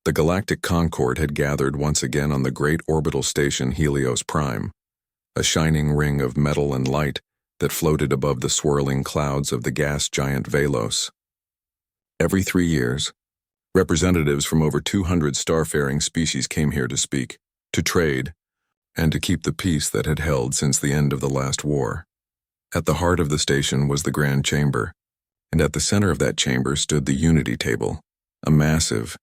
The Galactic Concord had gathered once again on the great orbital station Helios Prime, a shining ring of metal and light that floated above the swirling clouds of the gas giant Velos. Every 3 years, representatives from over 200 starfaring species came here to speak, to trade, and to keep the peace that had held since the end of the last war. At the heart of the station was the Grand Chamber, and at the center of that chamber stood the Unity Table, a massive,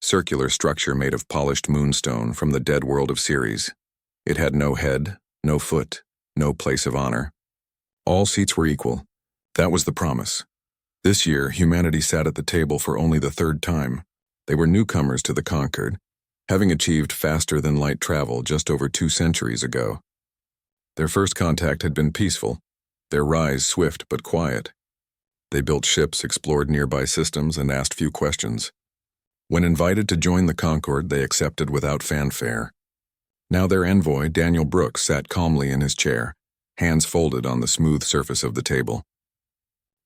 circular structure made of polished moonstone from the dead world of Ceres. It had no head, no foot, no place of honor. All seats were equal. That was the promise. This year, humanity sat at the table for only the third time. They were newcomers to the Concord, having achieved faster-than-light travel just over 2 centuries ago. Their first contact had been peaceful, their rise swift but quiet. They built ships, explored nearby systems, and asked few questions. When invited to join the Concord, they accepted without fanfare. Now their envoy, Daniel Brooks, sat calmly in his chair, hands folded on the smooth surface of the table.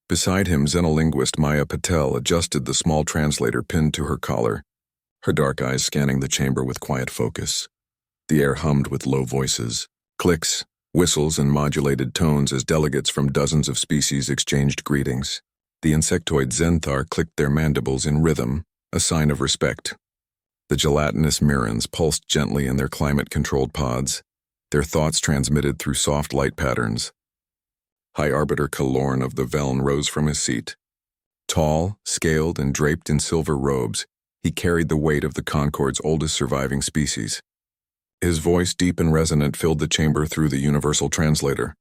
Beside him, xenolinguist Maya Patel adjusted the small translator pinned to her collar, her dark eyes scanning the chamber with quiet focus. The air hummed with low voices, clicks, whistles, and modulated tones as delegates from dozens of species exchanged greetings. The insectoid Zenthar clicked their mandibles in rhythm, a sign of respect. The gelatinous Mirans pulsed gently in their climate-controlled pods, their thoughts transmitted through soft light patterns. High Arbiter Kalorn of the Veln rose from his seat. Tall, scaled, and draped in silver robes, he carried the weight of the Concord's oldest surviving species. His voice, deep and resonant, filled the chamber through the universal translator.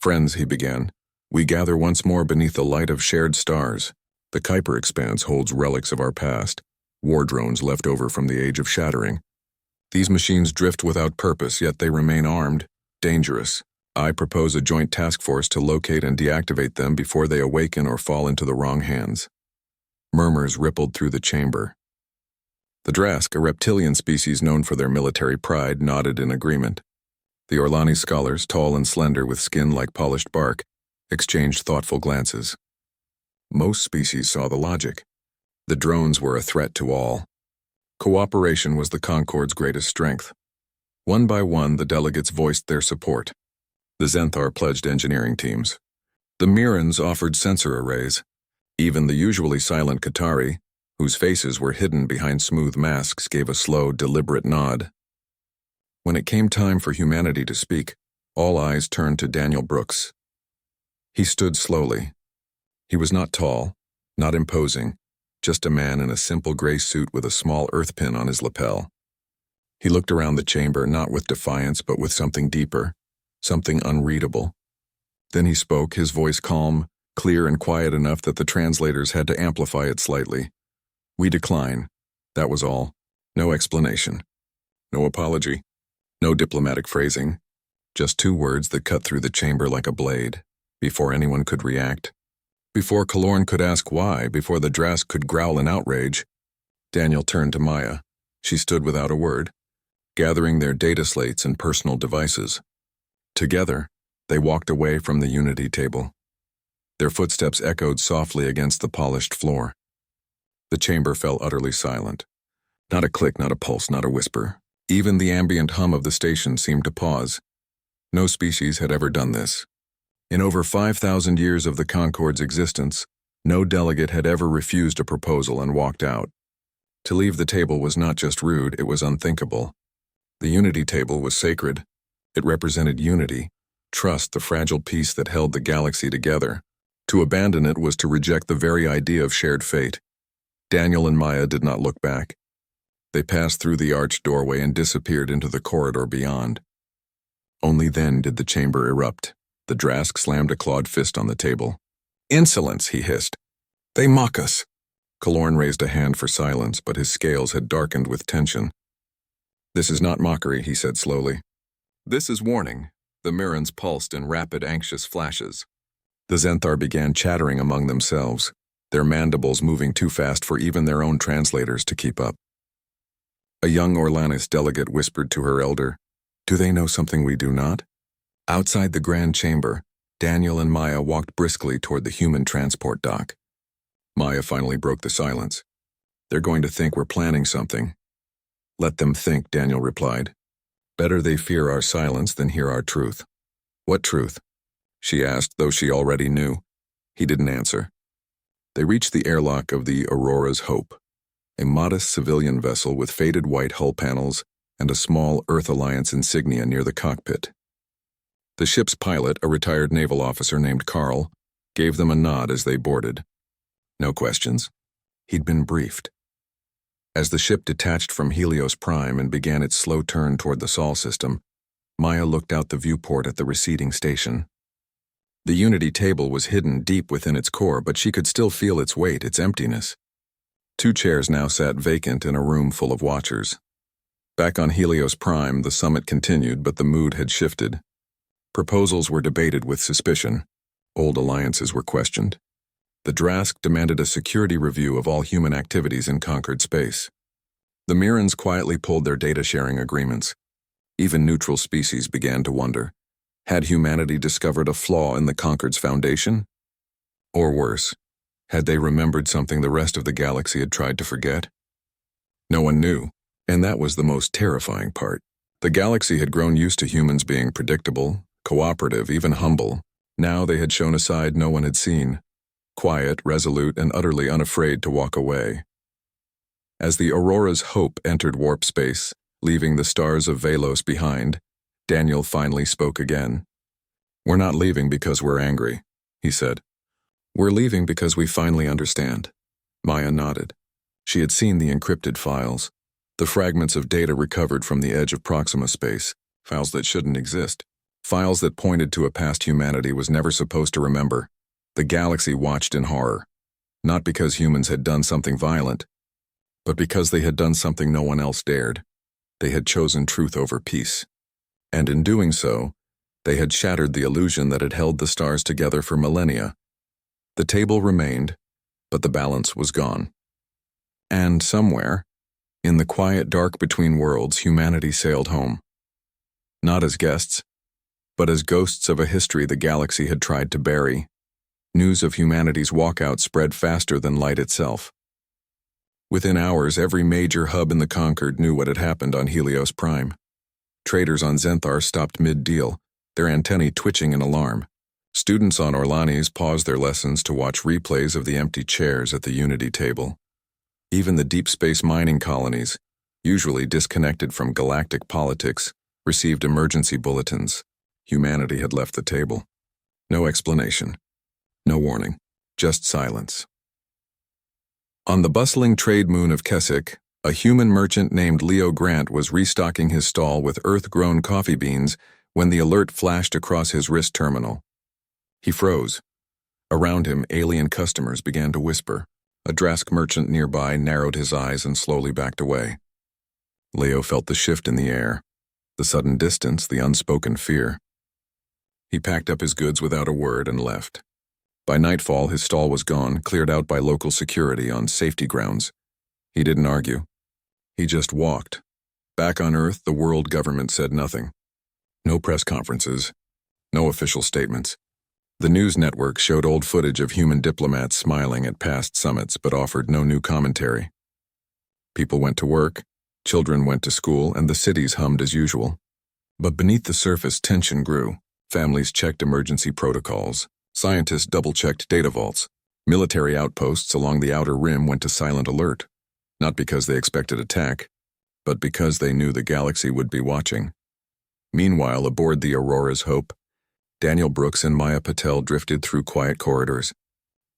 "Friends," he began, "we gather once more beneath the light of shared stars. The Kuiper expanse holds relics of our past, war drones left over from the Age of Shattering. These machines drift without purpose, yet they remain armed, dangerous. I propose a joint task force to locate and deactivate them before they awaken or fall into the wrong hands." Murmurs rippled through the chamber. The Drask, a reptilian species known for their military pride, nodded in agreement. The Orlani scholars, tall and slender with skin like polished bark, exchanged thoughtful glances. Most species saw the logic. The drones were a threat to all. Cooperation was the Concord's greatest strength. One by one, the delegates voiced their support. The Zenthar pledged engineering teams. The Mirans offered sensor arrays. Even the usually silent Qatari, whose faces were hidden behind smooth masks, gave a slow, deliberate nod. When it came time for humanity to speak, all eyes turned to Daniel Brooks. He stood slowly. He was not tall, not imposing, just a man in a simple gray suit with a small earth pin on his lapel. He looked around the chamber, not with defiance, but with something deeper, something unreadable. Then he spoke, his voice calm, clear and quiet enough that the translators had to amplify it slightly. "We decline." That was all. No explanation. No apology. No diplomatic phrasing. Just 2 words that cut through the chamber like a blade, before anyone could react. Before Kalorn could ask why, before the Drask could growl in outrage, Daniel turned to Maya. She stood without a word, gathering their data slates and personal devices. Together, they walked away from the Unity Table. Their footsteps echoed softly against the polished floor. The chamber fell utterly silent. Not a click, not a pulse, not a whisper. Even the ambient hum of the station seemed to pause. No species had ever done this. In over 5,000 years of the Concord's existence, no delegate had ever refused a proposal and walked out. To leave the table was not just rude, it was unthinkable. The Unity Table was sacred. It represented unity, trust, the fragile peace that held the galaxy together. To abandon it was to reject the very idea of shared fate. Daniel and Maya did not look back. They passed through the arched doorway and disappeared into the corridor beyond. Only then did the chamber erupt. The Drask slammed a clawed fist on the table. "Insolence," he hissed. "They mock us." Kalorn raised a hand for silence, but his scales had darkened with tension. "This is not mockery," he said slowly. "This is warning." The Mirans pulsed in rapid, anxious flashes. The Zenthar began chattering among themselves, their mandibles moving too fast for even their own translators to keep up. A young Orlanis delegate whispered to her elder, "Do they know something we do not?" Outside the Grand Chamber, Daniel and Maya walked briskly toward the human transport dock. Maya finally broke the silence. They're going to think we're planning something. Let them think, Daniel replied. Better they fear our silence than hear our truth. What truth? She asked, though she already knew. He didn't answer. They reached the airlock of the Aurora's Hope, a modest civilian vessel with faded white hull panels and a small Earth Alliance insignia near the cockpit. The ship's pilot, a retired naval officer named Carl, gave them a nod as they boarded. No questions. He'd been briefed. As the ship detached from Helios Prime and began its slow turn toward the Sol system, Maya looked out the viewport at the receding station. The Unity table was hidden deep within its core, but she could still feel its weight, its emptiness. 2 chairs now sat vacant in a room full of watchers. Back on Helios Prime, the summit continued, but the mood had shifted. Proposals were debated with suspicion. Old alliances were questioned. The Drask demanded a security review of all human activities in conquered space. The Mirans quietly pulled their data-sharing agreements. Even neutral species began to wonder. Had humanity discovered a flaw in the Conquered's foundation? Or worse, had they remembered something the rest of the galaxy had tried to forget? No one knew, and that was the most terrifying part. The galaxy had grown used to humans being predictable, cooperative, even humble. Now they had shown a side no one had seen. Quiet, resolute, and utterly unafraid to walk away. As the Aurora's Hope entered warp space, leaving the stars of Velos behind, Daniel finally spoke again. We're not leaving because we're angry, he said. We're leaving because we finally understand. Maya nodded. She had seen the encrypted files, the fragments of data recovered from the edge of Proxima space, files that shouldn't exist, files that pointed to a past humanity was never supposed to remember. The galaxy watched in horror, not because humans had done something violent, but because they had done something no one else dared. They had chosen truth over peace. And in doing so, they had shattered the illusion that had held the stars together for millennia. The table remained, but the balance was gone. And somewhere, in the quiet dark between worlds, humanity sailed home. Not as guests, but as ghosts of a history the galaxy had tried to bury. News of humanity's walkout spread faster than light itself. Within hours, every major hub in the Conquered knew what had happened on Helios Prime. Traders on Zenthar stopped mid-deal, their antennae twitching in alarm. Students on Orlanes paused their lessons to watch replays of the empty chairs at the Unity table. Even the deep space mining colonies, usually disconnected from galactic politics, received emergency bulletins. Humanity had left the table. No explanation. No warning, just silence. On the bustling trade moon of Keswick, a human merchant named Leo Grant was restocking his stall with Earth-grown coffee beans when the alert flashed across his wrist terminal. He froze. Around him, alien customers began to whisper. A Drask merchant nearby narrowed his eyes and slowly backed away. Leo felt the shift in the air, the sudden distance, the unspoken fear. He packed up his goods without a word and left. By nightfall, his stall was gone, cleared out by local security on safety grounds. He didn't argue. He just walked. Back on Earth, the world government said nothing. No press conferences. No official statements. The news network showed old footage of human diplomats smiling at past summits but offered no new commentary. People went to work, children went to school, and the cities hummed as usual. But beneath the surface, tension grew. Families checked emergency protocols. Scientists double-checked data vaults. Military outposts along the outer rim went to silent alert, not because they expected attack, but because they knew the galaxy would be watching. Meanwhile, aboard the Aurora's Hope, Daniel Brooks and Maya Patel drifted through quiet corridors.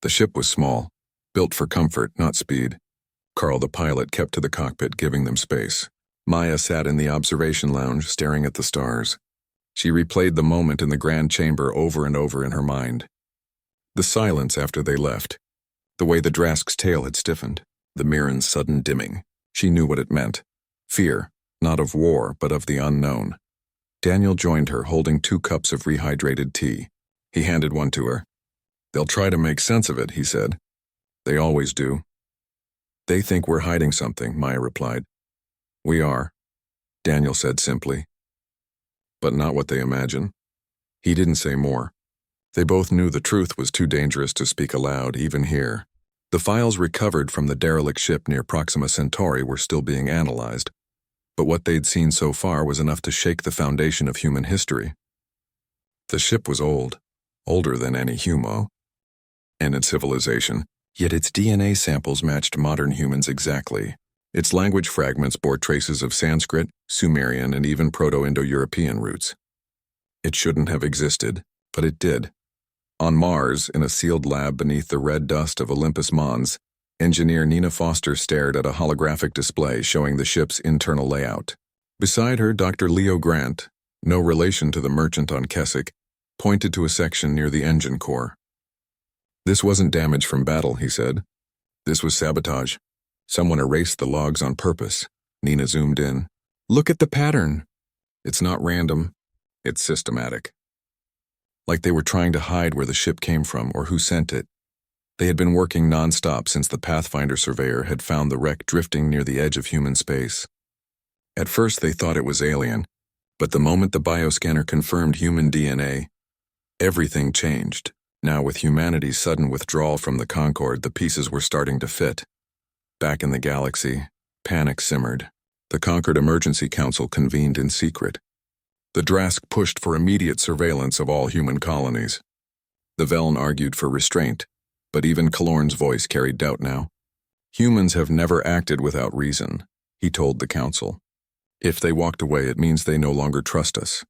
The ship was small, built for comfort, not speed. Carl, the pilot, kept to the cockpit, giving them space. Maya sat in the observation lounge, staring at the stars. She replayed the moment in the grand chamber over and over in her mind. The silence after they left, the way the Drask's tail had stiffened, the Mirren's sudden dimming. She knew what it meant. Fear, not of war, but of the unknown. Daniel joined her, holding 2 cups of rehydrated tea. He handed one to her. They'll try to make sense of it, he said. They always do. They think we're hiding something, Maya replied. We are, Daniel said simply. But not what they imagine. He didn't say more. They both knew the truth was too dangerous to speak aloud, even here. The files recovered from the derelict ship near Proxima Centauri were still being analyzed, but what they'd seen so far was enough to shake the foundation of human history. The ship was old, older than any humo, and its civilization, yet its DNA samples matched modern humans exactly. Its language fragments bore traces of Sanskrit, Sumerian, and even Proto-Indo-European roots. It shouldn't have existed, but it did. On Mars, in a sealed lab beneath the red dust of Olympus Mons, engineer Nina Foster stared at a holographic display showing the ship's internal layout. Beside her, Dr. Leo Grant, no relation to the merchant on Keswick, pointed to a section near the engine core. "This wasn't damage from battle," he said. "This was sabotage. Someone erased the logs on purpose." Nina zoomed in. "Look at the pattern. It's not random. It's systematic." Like they were trying to hide where the ship came from or who sent it. They had been working non-stop since the Pathfinder surveyor had found the wreck drifting near the edge of human space. At first they thought it was alien, but the moment the bioscanner confirmed human DNA, everything changed. Now, with humanity's sudden withdrawal from the Concorde, the pieces were starting to fit. Back in the galaxy, panic simmered. The Concord Emergency Council convened in secret. The Drask pushed for immediate surveillance of all human colonies. The Veln argued for restraint, but even Kalorn's voice carried doubt now. "Humans have never acted without reason," he told the council. "If they walked away, it means they no longer trust us.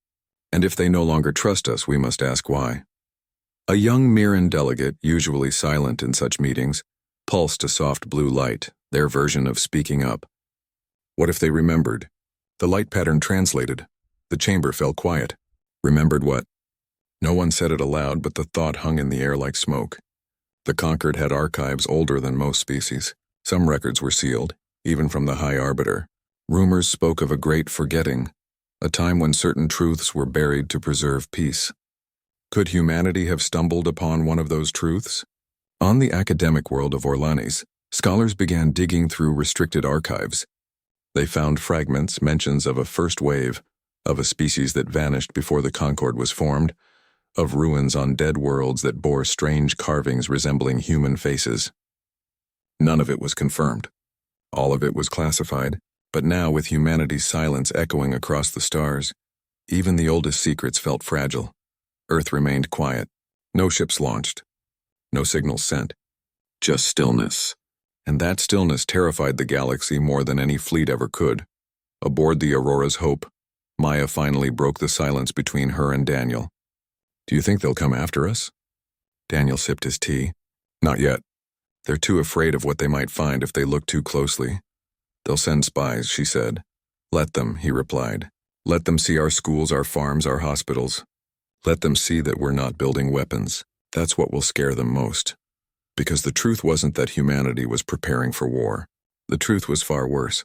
And if they no longer trust us, we must ask why." A young Mirran delegate, usually silent in such meetings, pulsed a soft blue light, their version of speaking up. What if they remembered? The light pattern translated. The chamber fell quiet. Remembered what? No one said it aloud, but the thought hung in the air like smoke. The Concord had archives older than most species. Some records were sealed, even from the High Arbiter. Rumors spoke of a great forgetting, a time when certain truths were buried to preserve peace. Could humanity have stumbled upon one of those truths? On the academic world of Orlanes, scholars began digging through restricted archives. They found fragments, mentions of a first wave, of a species that vanished before the Concorde was formed, of ruins on dead worlds that bore strange carvings resembling human faces. None of it was confirmed. All of it was classified, but now with humanity's silence echoing across the stars, even the oldest secrets felt fragile. Earth remained quiet. No ships launched. No signals sent. Just stillness. And that stillness terrified the galaxy more than any fleet ever could. Aboard the Aurora's Hope, Maya finally broke the silence between her and Daniel. "Do you think they'll come after us?" Daniel sipped his tea. "Not yet. They're too afraid of what they might find if they look too closely. They'll send spies," she said. "Let them," he replied. "Let them see our schools, our farms, our hospitals. Let them see that we're not building weapons. That's what will scare them most." Because the truth wasn't that humanity was preparing for war. The truth was far worse.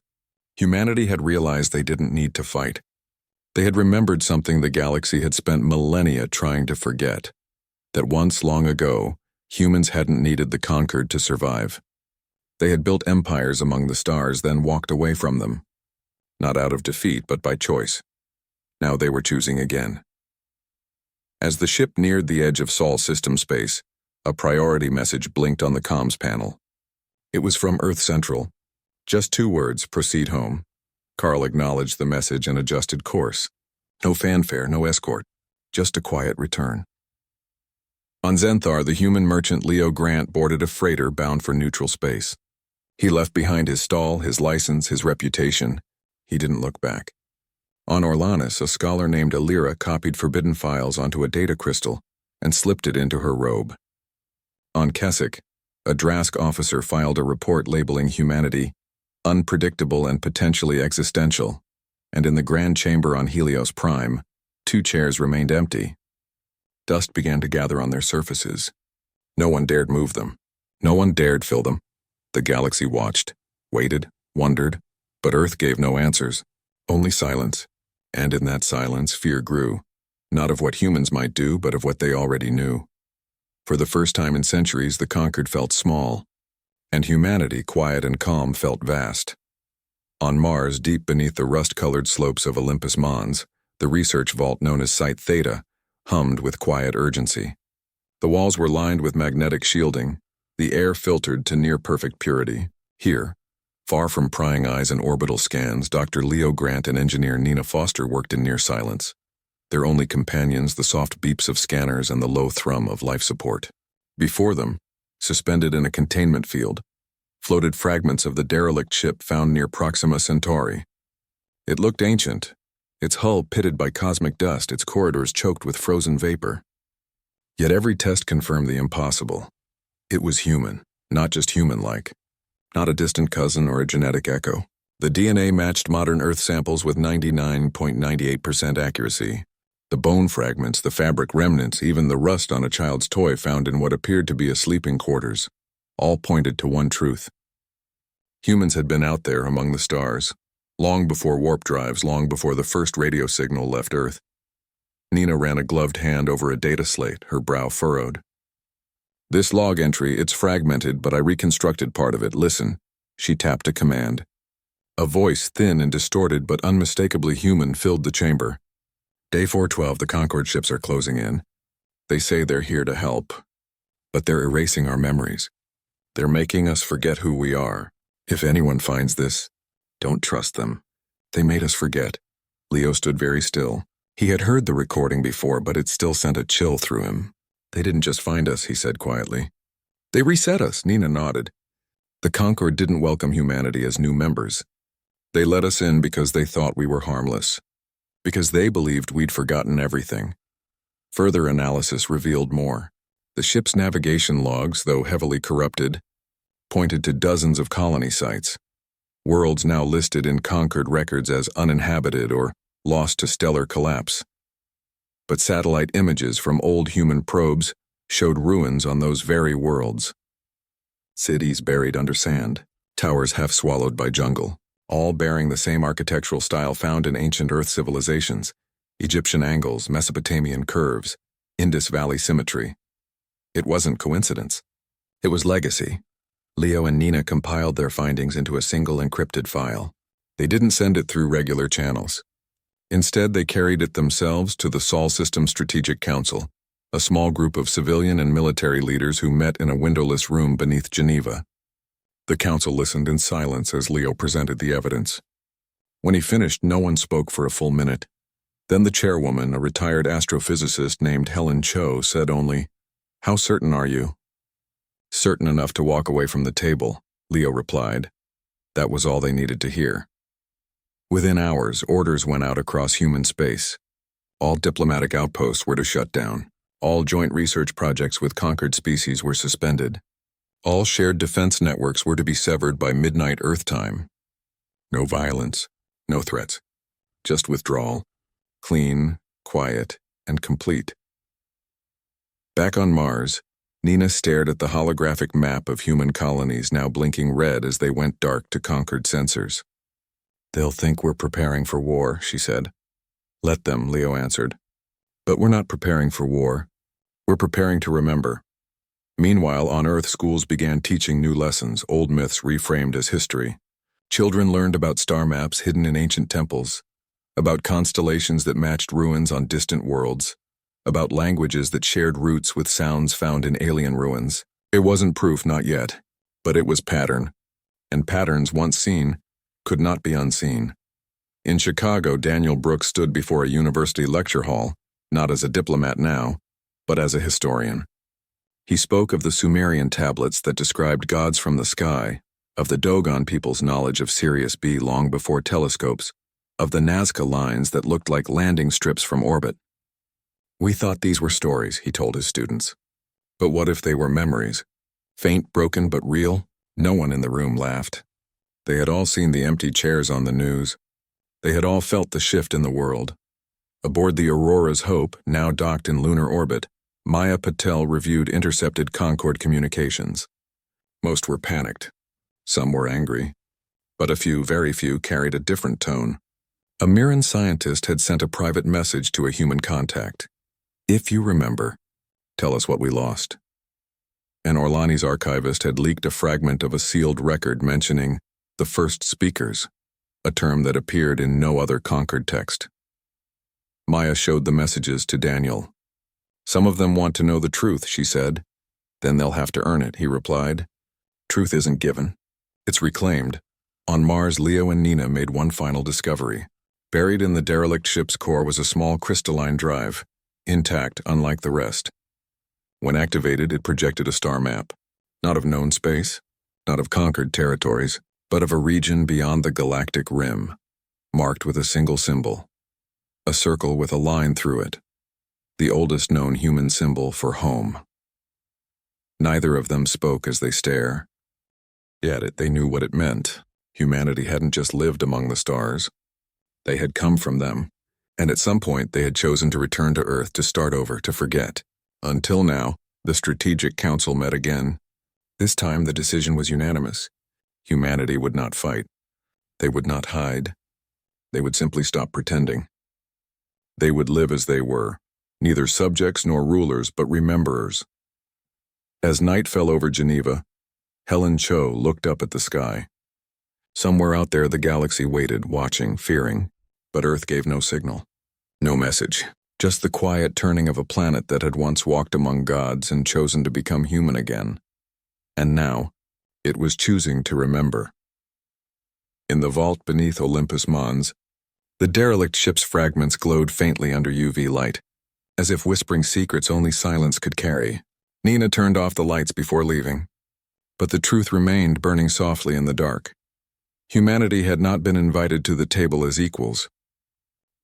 Humanity had realized they didn't need to fight. They had remembered something the galaxy had spent millennia trying to forget. That once, long ago, humans hadn't needed the conquered to survive. They had built empires among the stars, then walked away from them. Not out of defeat, but by choice. Now they were choosing again. As the ship neared the edge of Sol system space, a priority message blinked on the comms panel. It was from Earth Central. Just 2 words, "Proceed home." Carl acknowledged the message and adjusted course. No fanfare, no escort, just a quiet return. On Zenthar, the human merchant Leo Grant boarded a freighter bound for neutral space. He left behind his stall, his license, his reputation. He didn't look back. On Orlanus, a scholar named Alira copied forbidden files onto a data crystal and slipped it into her robe. On Keswick, a Drask officer filed a report labeling humanity unpredictable and potentially existential, and in the grand chamber on Helios Prime, 2 chairs remained empty. Dust began to gather on their surfaces. No one dared move them. No one dared fill them. The galaxy watched, waited, wondered, but Earth gave no answers, only silence. And in that silence, fear grew, not of what humans might do, but of what they already knew. For the first time in centuries, the conquered felt small, and humanity, quiet and calm, felt vast. On Mars, deep beneath the rust-colored slopes of Olympus Mons, the research vault known as Site Theta hummed with quiet urgency. The walls were lined with magnetic shielding, The air filtered to near-perfect purity. Here, far from prying eyes and orbital scans, Dr. Leo Grant and engineer Nina Foster worked in near silence. Their only companions, the soft beeps of scanners and the low thrum of life support. Before them, suspended in a containment field, floated fragments of the derelict ship found near Proxima Centauri. It looked ancient, its hull pitted by cosmic dust, its corridors choked with frozen vapor. Yet every test confirmed the impossible. It was human, not just human-like. Not a distant cousin or a genetic echo. The DNA matched modern Earth samples with 99.98% accuracy. The bone fragments, the fabric remnants, even the rust on a child's toy found in what appeared to be a sleeping quarters, all pointed to one truth. Humans had been out there among the stars, long before warp drives, long before the first radio signal left Earth. Nina ran a gloved hand over a data slate, her brow furrowed. This log entry, it's fragmented, but I reconstructed part of it. Listen. She tapped a command. A voice, thin and distorted but unmistakably human, filled the chamber. Day 412, the Concorde ships are closing in. They say they're here to help, but they're erasing our memories. They're making us forget who we are. If anyone finds this, don't trust them. They made us forget. Leo stood very still. He had heard the recording before, but it still sent a chill through him. They didn't just find us, he said quietly. They reset us, Nina nodded. The Concorde didn't welcome humanity as new members. They let us in because they thought we were harmless. Because they believed we'd forgotten everything. Further analysis revealed more. The ship's navigation logs, though heavily corrupted, pointed to dozens of colony sites. Worlds now listed in Concorde records as uninhabited or lost to stellar collapse. But satellite images from old human probes showed ruins on those very worlds. Cities buried under sand, towers half swallowed by jungle, all bearing the same architectural style found in ancient Earth civilizations: Egyptian angles, Mesopotamian curves, Indus Valley symmetry. It wasn't coincidence. It was legacy. Leo and Nina compiled their findings into a single encrypted file. They didn't send it through regular channels. Instead, they carried it themselves to the Sol System Strategic Council, a small group of civilian and military leaders who met in a windowless room beneath Geneva. The council listened in silence as Leo presented the evidence. When he finished, no one spoke for a full minute. Then the chairwoman, a retired astrophysicist named Helen Cho, said only, "How certain are you?" "Certain enough to walk away from the table," Leo replied. That was all they needed to hear. Within hours, orders went out across human space. All diplomatic outposts were to shut down. All joint research projects with conquered species were suspended. All shared defense networks were to be severed by midnight Earth time. No violence, no threats. Just withdrawal. Clean, quiet, and complete. Back on Mars, Nina stared at the holographic map of human colonies now blinking red as they went dark to conquered sensors. "They'll think we're preparing for war," she said. "Let them," Leo answered. "But we're not preparing for war. We're preparing to remember." Meanwhile, on Earth, schools began teaching new lessons, old myths reframed as history. Children learned about star maps hidden in ancient temples, about constellations that matched ruins on distant worlds, about languages that shared roots with sounds found in alien ruins. It wasn't proof, not yet, but it was pattern. And patterns, once seen, could not be unseen. In Chicago, Daniel Brooks stood before a university lecture hall, not as a diplomat now, but as a historian. He spoke of the Sumerian tablets that described gods from the sky, of the Dogon people's knowledge of Sirius B long before telescopes, of the Nazca lines that looked like landing strips from orbit. "We thought these were stories," he told his students. "But what if they were memories? Faint, broken, but real?" No one in the room laughed. They had all seen the empty chairs on the news. They had all felt the shift in the world. Aboard the Aurora's Hope, now docked in lunar orbit, Maya Patel reviewed intercepted Concorde communications. Most were panicked. Some were angry. But a few, very few, carried a different tone. A Mirren scientist had sent a private message to a human contact. "If you remember, tell us what we lost." And Orlani's archivist had leaked a fragment of a sealed record mentioning the first speakers, a term that appeared in no other Concorde text. Maya showed the messages to Daniel. "Some of them want to know the truth," she said. Then they'll have to earn it, he replied. Truth isn't given. It's reclaimed. On Mars, Leo and Nina made one final discovery. Buried in the derelict ship's core was a small crystalline drive, intact unlike the rest. When activated, it projected a star map, not of known space, not of conquered territories, but of a region beyond the galactic rim, marked with a single symbol, a circle with a line through it, the oldest known human symbol for home. Neither of them spoke as they stare. Yet they knew what it meant. Humanity hadn't just lived among the stars. They had come from them, and at some point they had chosen to return to Earth to start over, to forget. Until now, the Strategic Council met again. This time the decision was unanimous. Humanity would not fight. They would not hide. They would simply stop pretending. They would live as they were, neither subjects nor rulers, but rememberers. As night fell over Geneva, Helen Cho looked up at the sky. Somewhere out there the galaxy waited, watching, fearing, but Earth gave no signal. No message, just the quiet turning of a planet that had once walked among gods and chosen to become human again. And now, it was choosing to remember. In the vault beneath Olympus Mons, the derelict ship's fragments glowed faintly under UV light, as if whispering secrets only silence could carry. Nina turned off the lights before leaving, but the truth remained burning softly in the dark. Humanity had not been invited to the table as equals.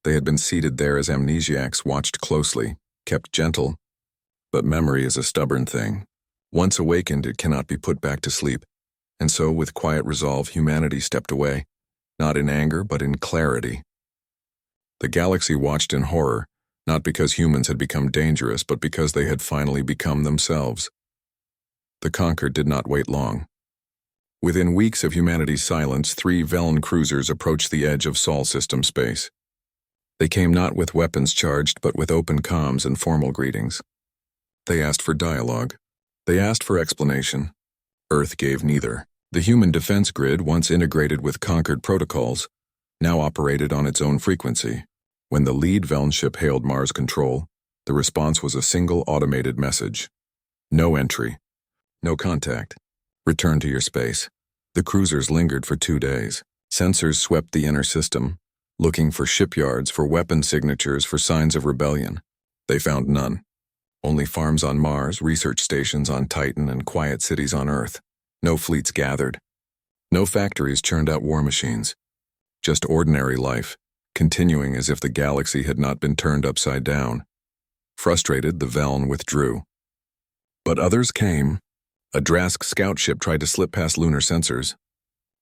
They had been seated there as amnesiacs, watched closely, kept gentle. But memory is a stubborn thing. Once awakened, it cannot be put back to sleep. And so, with quiet resolve, humanity stepped away, not in anger, but in clarity. The galaxy watched in horror, not because humans had become dangerous, but because they had finally become themselves. The conquered did not wait long. Within weeks of humanity's silence, 3 Velen cruisers approached the edge of Sol system space. They came not with weapons charged, but with open comms and formal greetings. They asked for dialogue. They asked for explanation. Earth gave neither. The human defense grid, once integrated with conquered protocols, now operated on its own frequency. When the lead Velen ship hailed Mars control, the response was a single automated message. No entry. No contact. Return to your space. The cruisers lingered for 2 days. Sensors swept the inner system, looking for shipyards, for weapon signatures, for signs of rebellion. They found none. Only farms on Mars, research stations on Titan, and quiet cities on Earth. No fleets gathered. No factories churned out war machines. Just ordinary life, continuing as if the galaxy had not been turned upside down. Frustrated, the Velen withdrew. But others came. A Drask scout ship tried to slip past lunar sensors.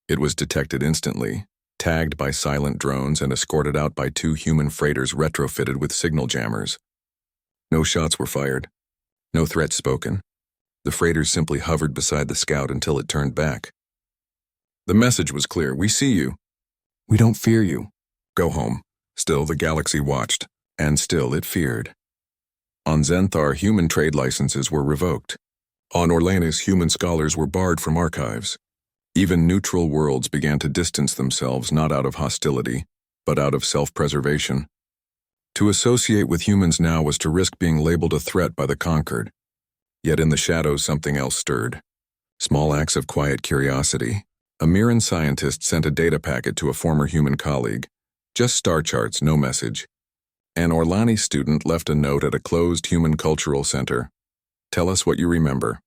It was detected instantly, tagged by silent drones and escorted out by 2 human freighters retrofitted with signal jammers. No shots were fired. No threats spoken. The freighters simply hovered beside the scout until it turned back. The message was clear. We see you. We don't fear you. Go home. Still, the galaxy watched, and still it feared. On Zenthar, human trade licenses were revoked. On Orlanus, human scholars were barred from archives. Even neutral worlds began to distance themselves not out of hostility, but out of self-preservation. To associate with humans now was to risk being labeled a threat by the conquered. Yet in the shadows something else stirred. Small acts of quiet curiosity. A Mirran scientist sent a data packet to a former human colleague. Just star charts, no message. An Orlani student left a note at a closed human cultural center. Tell us what you remember.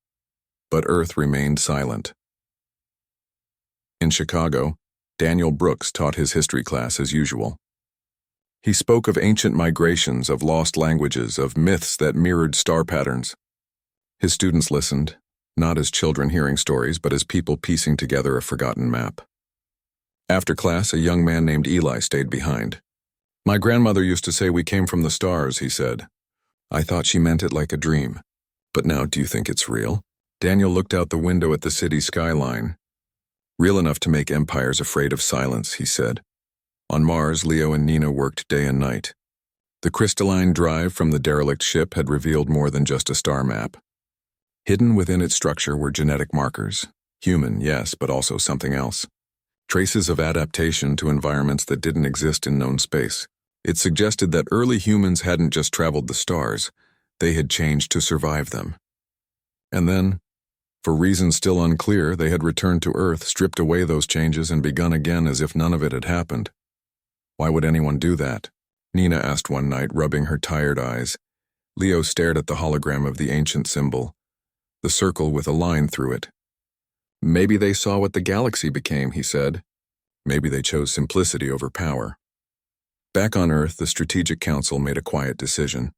But Earth remained silent. In Chicago, Daniel Brooks taught his history class as usual. He spoke of ancient migrations, of lost languages, of myths that mirrored star patterns. His students listened, not as children hearing stories, but as people piecing together a forgotten map. After class, a young man named Eli stayed behind. My grandmother used to say we came from the stars, he said. I thought she meant it like a dream. But now, do you think it's real? Daniel looked out the window at the city skyline. Real enough to make empires afraid of silence, he said. On Mars, Leo and Nina worked day and night. The crystalline drive from the derelict ship had revealed more than just a star map. Hidden within its structure were genetic markers. Human, yes, but also something else. Traces of adaptation to environments that didn't exist in known space. It suggested that early humans hadn't just traveled the stars, they had changed to survive them. And then, for reasons still unclear, they had returned to Earth, stripped away those changes, and begun again as if none of it had happened. Why would anyone do that? Nina asked one night, rubbing her tired eyes. Leo stared at the hologram of the ancient symbol, the circle with a line through it. Maybe they saw what the galaxy became, he said. Maybe they chose simplicity over power. Back on Earth, the Strategic Council made a quiet decision.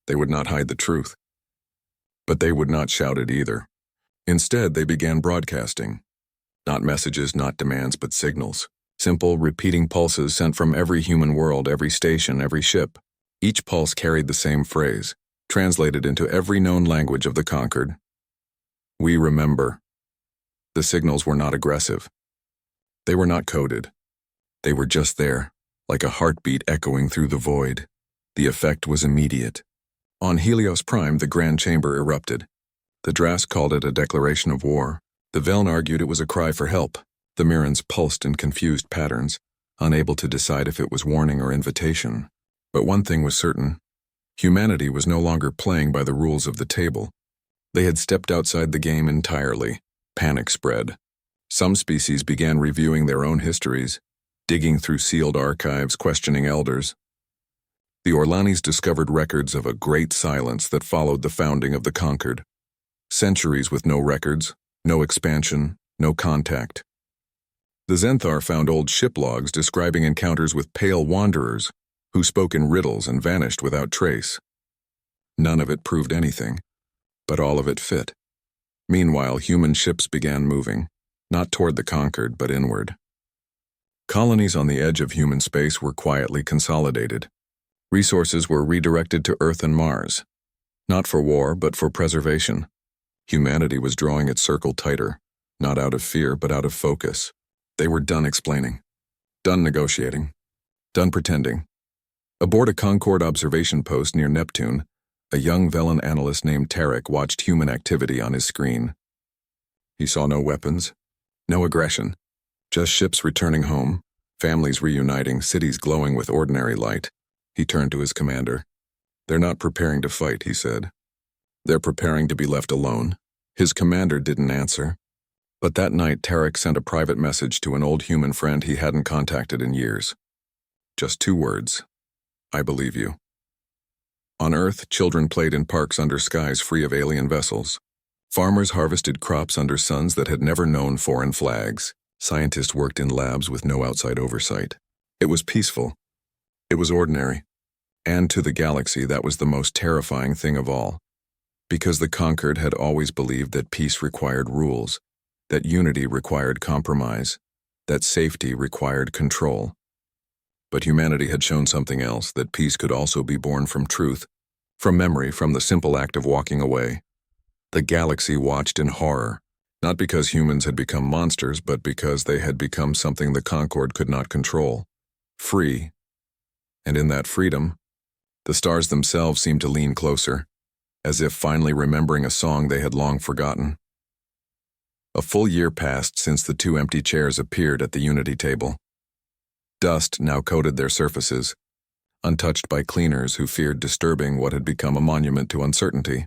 They would not hide the truth. But they would not shout it either. Instead, they began broadcasting. Not messages, not demands, but signals. Simple, repeating pulses sent from every human world, every station, every ship. Each pulse carried the same phrase, translated into every known language of the conquered. We remember. The signals were not aggressive. They were not coded. They were just there, like a heartbeat echoing through the void. The effect was immediate. On Helios Prime, the Grand Chamber erupted. The Drask called it a declaration of war. The Veln argued it was a cry for help. The Mirrans pulsed in confused patterns, unable to decide if it was warning or invitation. But one thing was certain. Humanity was no longer playing by the rules of the table. They had stepped outside the game entirely. Panic spread. Some species began reviewing their own histories, digging through sealed archives, questioning elders. The Orlanis discovered records of a great silence that followed the founding of the conquered. Centuries with no records, no expansion, no contact. The Zenthar found old ship logs describing encounters with pale wanderers who spoke in riddles and vanished without trace. None of it proved anything, but all of it fit. Meanwhile, human ships began moving, not toward the conquered, but inward. Colonies on the edge of human space were quietly consolidated. Resources were redirected to Earth and Mars, not for war, but for preservation. Humanity was drawing its circle tighter, not out of fear, but out of focus. They were done explaining, done negotiating, done pretending. Aboard a Concord observation post near Neptune, a young Velin analyst named Tarek watched human activity on his screen. He saw no weapons, no aggression, just ships returning home, families reuniting, cities glowing with ordinary light. He turned to his commander. They're not preparing to fight, he said. They're preparing to be left alone. His commander didn't answer. But that night, Tarek sent a private message to an old human friend he hadn't contacted in years. Just 2 words. I believe you. On Earth, children played in parks under skies free of alien vessels. Farmers harvested crops under suns that had never known foreign flags. Scientists worked in labs with no outside oversight. It was peaceful. It was ordinary. And to the galaxy, that was the most terrifying thing of all. Because the conquered had always believed that peace required rules, that unity required compromise, that safety required control. But humanity had shown something else, that peace could also be born from truth, from memory, from the simple act of walking away. The galaxy watched in horror, not because humans had become monsters, but because they had become something the Concord could not control. Free. And in that freedom, the stars themselves seemed to lean closer, as if finally remembering a song they had long forgotten. A full year passed since the 2 empty chairs appeared at the Unity table. Dust now coated their surfaces, untouched by cleaners who feared disturbing what had become a monument to uncertainty.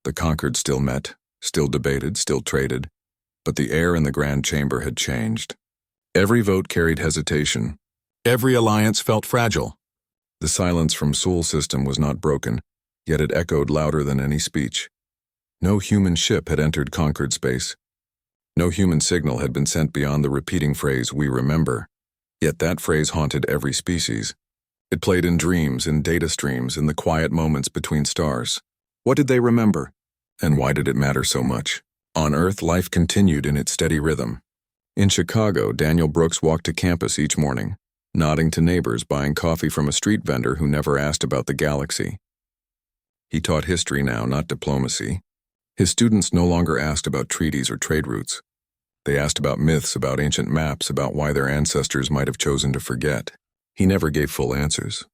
The conquered still met, still debated, still traded, but the air in the Grand Chamber had changed. Every vote carried hesitation. Every alliance felt fragile. The silence from Sol system was not broken, yet it echoed louder than any speech. No human ship had entered conquered space. No human signal had been sent beyond the repeating phrase, "We remember." Yet that phrase haunted every species. It played in dreams, in data streams, in the quiet moments between stars. What did they remember? And why did it matter so much? On Earth, life continued in its steady rhythm. In Chicago, Daniel Brooks walked to campus each morning, nodding to neighbors, buying coffee from a street vendor who never asked about the galaxy. He taught history now, not diplomacy. His students no longer asked about treaties or trade routes. They asked about myths, about ancient maps, about why their ancestors might have chosen to forget. He never gave full answers.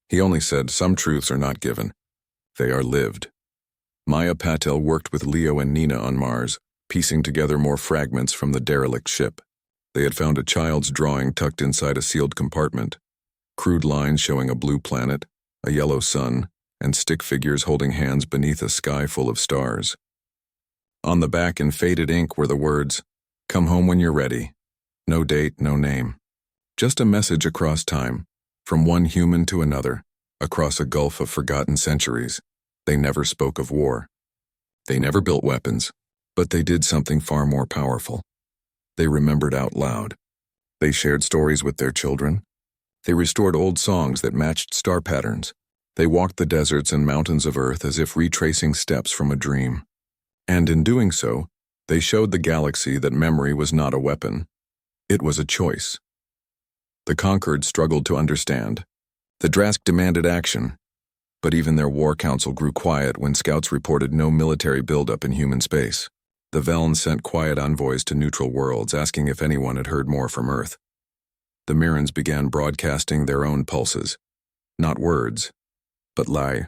He only said, some truths are not given. They are lived. Maya Patel worked with Leo and Nina on Mars, piecing together more fragments from the derelict ship. They had found a child's drawing tucked inside a sealed compartment. Crude lines showing a blue planet, a yellow sun, and stick figures holding hands beneath a sky full of stars. On the back in faded ink were the words, "Come home when you're ready." No date, no name. Just a message across time, from one human to another, across a gulf of forgotten centuries. They never spoke of war. They never built weapons, but they did something far more powerful. They remembered out loud. They shared stories with their children. They restored old songs that matched star patterns. They walked the deserts and mountains of Earth as if retracing steps from a dream. And in doing so, they showed the galaxy that memory was not a weapon. It was a choice. The conquered struggled to understand. The Drask demanded action, but even their war council grew quiet when scouts reported no military buildup in human space. The Veln sent quiet envoys to neutral worlds, asking if anyone had heard more from Earth. The Mirrans began broadcasting their own pulses. Not words, but lie.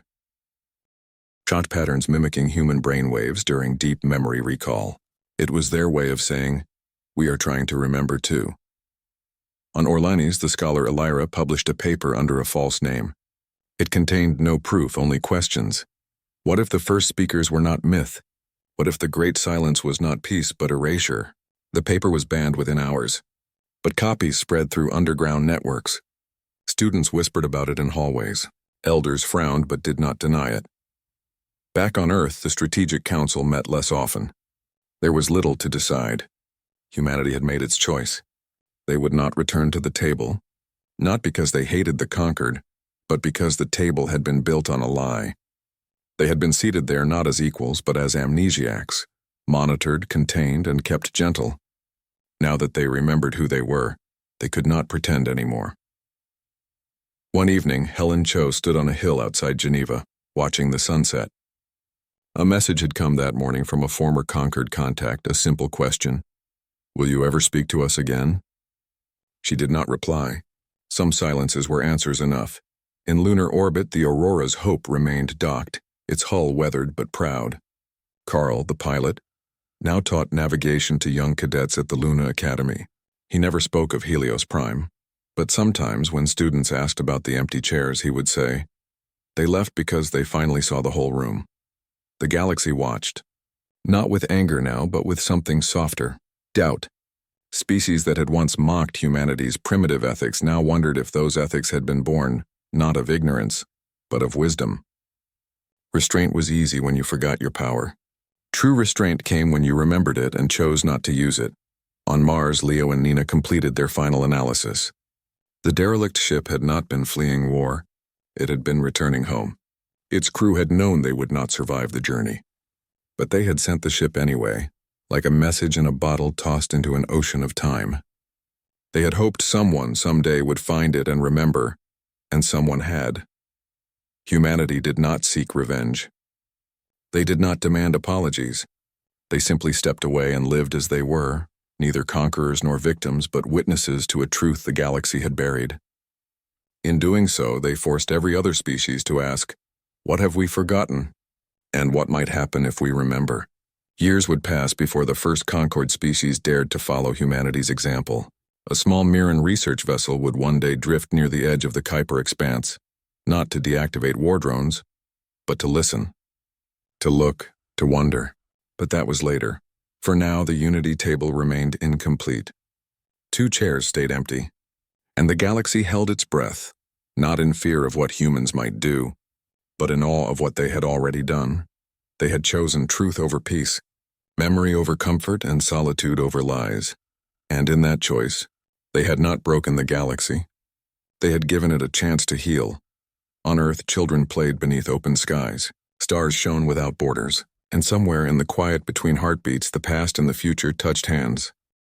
Shot patterns mimicking human brainwaves during deep memory recall. It was their way of saying, "We are trying to remember too." On Orlanes, the scholar Elira published a paper under a false name. It contained no proof, only questions. What if the first speakers were not myth? What if the Great Silence was not peace but erasure? The paper was banned within hours, but copies spread through underground networks. Students whispered about it in hallways. Elders frowned but did not deny it. Back on Earth, the Strategic Council met less often. There was little to decide. Humanity had made its choice. They would not return to the table, not because they hated the conquered, but because the table had been built on a lie. They had been seated there not as equals, but as amnesiacs, monitored, contained, and kept gentle. Now that they remembered who they were, they could not pretend anymore. One evening, Helen Cho stood on a hill outside Geneva, watching the sunset. A message had come that morning from a former conquered contact, a simple question. "Will you ever speak to us again?" She did not reply. Some silences were answers enough. In lunar orbit, the Aurora's Hope remained docked, its hull weathered but proud. Carl, the pilot, now taught navigation to young cadets at the Luna Academy. He never spoke of Helios Prime, but sometimes when students asked about the empty chairs, he would say, "They left because they finally saw the whole room." The galaxy watched, not with anger now, but with something softer, doubt. Species that had once mocked humanity's primitive ethics now wondered if those ethics had been born not of ignorance, but of wisdom. Restraint was easy when you forgot your power. True restraint came when you remembered it and chose not to use it. On Mars, Leo and Nina completed their final analysis. The derelict ship had not been fleeing war. It had been returning home. Its crew had known they would not survive the journey. But they had sent the ship anyway, like a message in a bottle tossed into an ocean of time. They had hoped someone someday would find it and remember, and someone had. Humanity did not seek revenge. They did not demand apologies. They simply stepped away and lived as they were, neither conquerors nor victims, but witnesses to a truth the galaxy had buried. In doing so, they forced every other species to ask, "What have we forgotten? And what might happen if we remember?" Years would pass before the first conquered species dared to follow humanity's example. A small Mirran research vessel would one day drift near the edge of the Kuiper expanse, not to deactivate war drones, but to listen, to look, to wonder. But that was later. For now, the Unity table remained incomplete. 2 chairs stayed empty, and the galaxy held its breath, not in fear of what humans might do, but in awe of what they had already done. They had chosen truth over peace, memory over comfort, and solitude over lies. And in that choice, they had not broken the galaxy. They had given it a chance to heal. On Earth, children played beneath open skies. Stars shone without borders. And somewhere in the quiet between heartbeats, the past and the future touched hands.